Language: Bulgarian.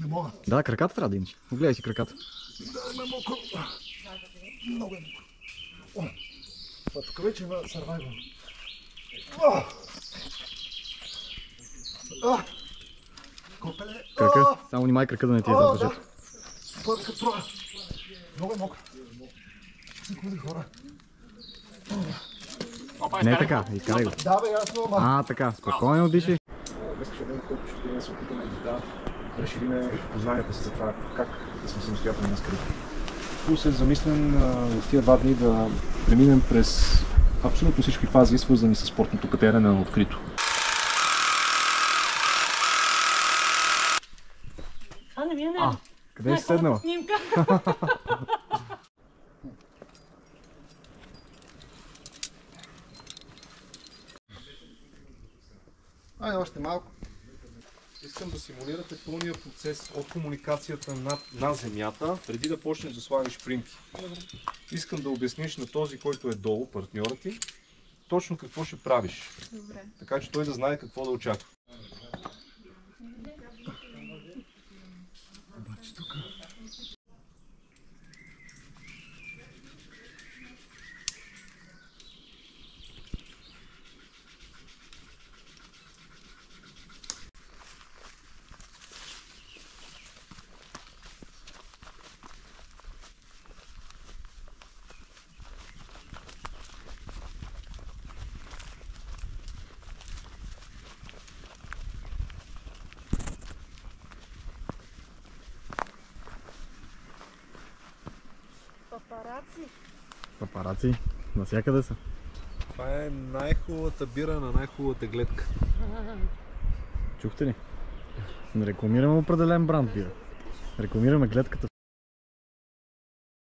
Не мога. Да, краката трябва да имаш. Гледай си краката. Да, ме мокро. Много е мокро. А тук вече има сървайвъл. Копеле. Крака. Само внимай крака да не ти е зад въжето. Пърка троя. Много е мокро. Си ходи хора. Не така, изкарай го. Да бе, аз много. Така, спокойно диши. Следващия ден, който ще се опитаме да разшириме познанията си за това как да сме самостоятелни на скрито. Пул се замислен в тия 2 дни да преминем през абсолютно всички фази, свързани с спортното катерене на открито. Това не ми е Къде си седнала? снимка. Айде още малко. Искам да симулирате пълния процес от комуникацията на земята, преди да почнеш да слагаш примки. Искам да обясниш на този, който е долу, партньора ти, точно какво ще правиш. Добре. Така че той да знае какво да очаква. Обаче тук... Папараци. Папараци, навсякъде са. Това е най-хубавата бира на най-хубавата гледка. Чухте ли? Не рекламираме определен бранд бира. Рекламираме гледката.